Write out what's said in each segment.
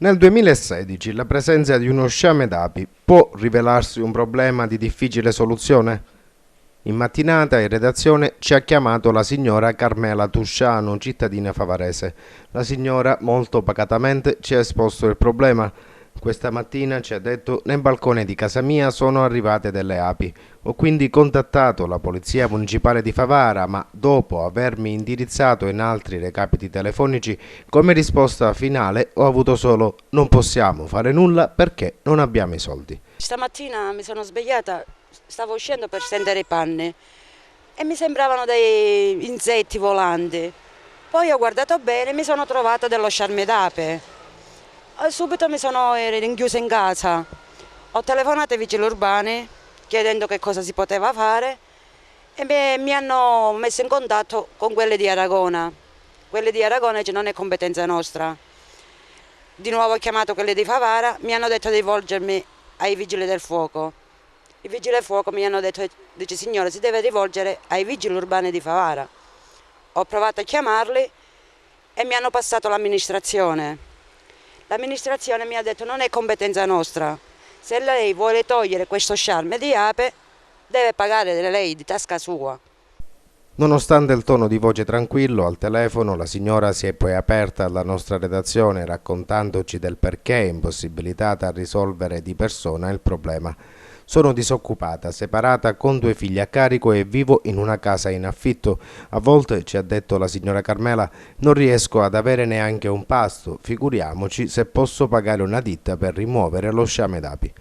Nel 2016 la presenza di uno sciame d'api può rivelarsi un problema di difficile soluzione? In mattinata in redazione ci ha chiamato la signora Carmela Tusciano, cittadina favarese. La signora molto pacatamente ci ha esposto il problema. Questa mattina ci ha detto: nel balcone di casa mia sono arrivate delle api. Ho quindi contattato la polizia municipale di Favara, ma dopo avermi indirizzato in altri recapiti telefonici, come risposta finale ho avuto solo: non possiamo fare nulla perché non abbiamo i soldi. Stamattina mi sono svegliata, stavo uscendo per stendere i panni e mi sembravano dei insetti volanti. Poi ho guardato bene e mi sono trovata dello sciarme d'ape. Subito mi sono rinchiusa in casa. Ho telefonato ai vigili urbani chiedendo che cosa si poteva fare e mi hanno messo in contatto con quelli di Aragona. Quelli di Aragona dice non è competenza nostra. Di nuovo ho chiamato quelli di Favara, mi hanno detto di rivolgermi ai vigili del fuoco. I vigili del fuoco mi hanno detto: dice signora, si deve rivolgere ai vigili urbani di Favara. Ho provato a chiamarli e mi hanno passato l'amministrazione. L'amministrazione mi ha detto: non è competenza nostra, se lei vuole togliere questo sciarme di ape deve pagare lei di tasca sua. Nonostante il tono di voce tranquillo al telefono, la signora si è poi aperta alla nostra redazione raccontandoci del perché è impossibilitata a risolvere di persona il problema. Sono disoccupata, separata, con 2 figli a carico e vivo in una casa in affitto. A volte, ci ha detto la signora Carmela, non riesco ad avere neanche un pasto, figuriamoci se posso pagare una ditta per rimuovere lo sciame d'api.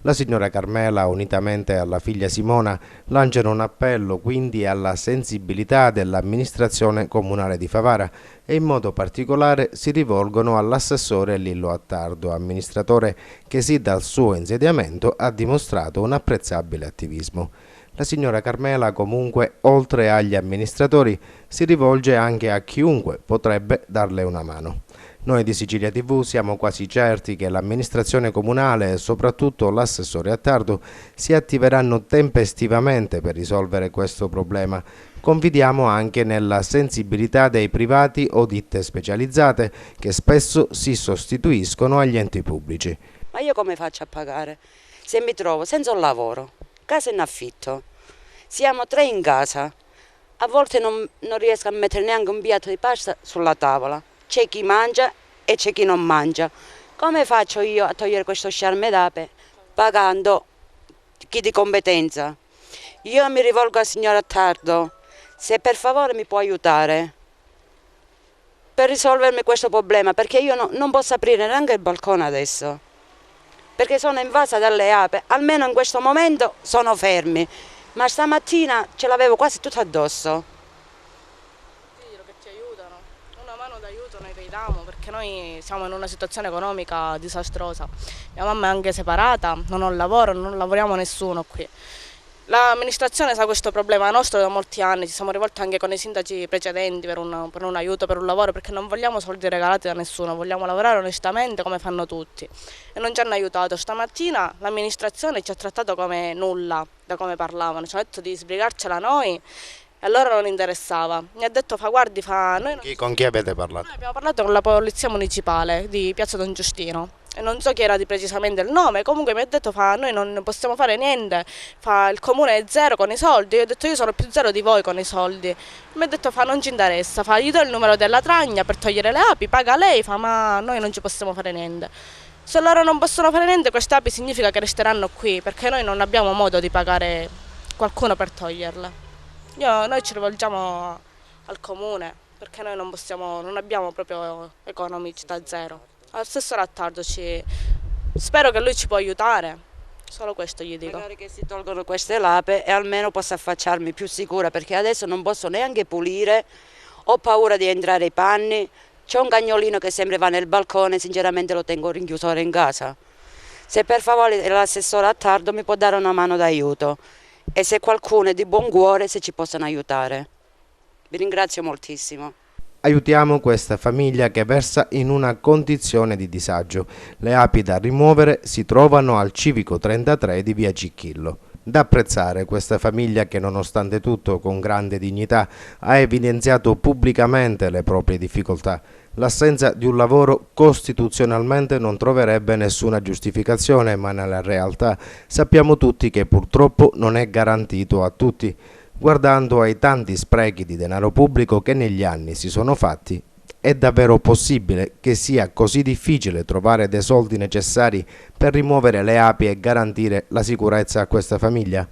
La signora Carmela, unitamente alla figlia Simona, lanciano un appello quindi alla sensibilità dell'amministrazione comunale di Favara e in modo particolare si rivolgono all'assessore Lillo Attardo, amministratore che sin dal suo insediamento ha dimostrato un apprezzabile attivismo. La signora Carmela comunque, oltre agli amministratori, si rivolge anche a chiunque potrebbe darle una mano. Noi di Sicilia TV siamo quasi certi che l'amministrazione comunale e soprattutto l'assessore Attardo si attiveranno tempestivamente per risolvere questo problema. Confidiamo anche nella sensibilità dei privati o ditte specializzate che spesso si sostituiscono agli enti pubblici. Ma io come faccio a pagare se mi trovo senza un lavoro, casa in affitto, siamo 3 in casa, a volte non riesco a mettere neanche un piatto di pasta sulla tavola. C'è chi mangia e c'è chi non mangia. Come faccio io a togliere questo sciarme d'ape pagando chi di competenza? Io mi rivolgo al signor Attardo, se per favore mi può aiutare per risolvermi questo problema, perché io non posso aprire neanche il balcone adesso, perché sono invasa dalle ape. Almeno in questo momento sono fermi, ma stamattina ce l'avevo quasi tutto addosso. Noi vediamo perché noi siamo in una situazione economica disastrosa. Mia mamma è anche separata, non ho lavoro, non lavoriamo nessuno qui. L'amministrazione sa questo problema nostro da molti anni, ci siamo rivolti anche con i sindaci precedenti per un aiuto, per un lavoro, perché non vogliamo soldi regalati da nessuno, vogliamo lavorare onestamente come fanno tutti e non ci hanno aiutato. Stamattina l'amministrazione ci ha trattato come nulla, da come parlavano, ci hanno detto di sbrigarcela noi. E allora non interessava. Mi ha detto guardi, Con chi avete parlato? Noi abbiamo parlato con la polizia municipale di Piazza Don Giustino e non so chi era precisamente il nome, comunque mi ha detto noi non possiamo fare niente, il comune è zero con i soldi. Io ho detto io sono più zero di voi con i soldi. Mi ha detto non ci interessa, gli do il numero della tragna per togliere le api, paga lei, ma noi non ci possiamo fare niente. Se loro non possono fare niente, queste api significa che resteranno qui, perché noi non abbiamo modo di pagare qualcuno per toglierle. Noi ci rivolgiamo al comune perché noi non abbiamo proprio economicità zero. Al stesso Attardo spero che lui ci può aiutare, solo questo gli dico. Magari che si tolgono queste ape e almeno posso affacciarmi più sicura, perché adesso non posso neanche pulire, ho paura di entrare ai panni, c'è un cagnolino che sempre va nel balcone, sinceramente lo tengo rinchiuso ora in casa. Se per favore l'assessore Attardo mi può dare una mano d'aiuto. E se qualcuno è di buon cuore, se ci possono aiutare. Vi ringrazio moltissimo. Aiutiamo questa famiglia che versa in una condizione di disagio. Le api da rimuovere si trovano al civico 33 di via Cicchillo. Da apprezzare questa famiglia che nonostante tutto con grande dignità ha evidenziato pubblicamente le proprie difficoltà. L'assenza di un lavoro costituzionalmente non troverebbe nessuna giustificazione, ma nella realtà sappiamo tutti che purtroppo non è garantito a tutti. Guardando ai tanti sprechi di denaro pubblico che negli anni si sono fatti, è davvero possibile che sia così difficile trovare dei soldi necessari per rimuovere le api e garantire la sicurezza a questa famiglia?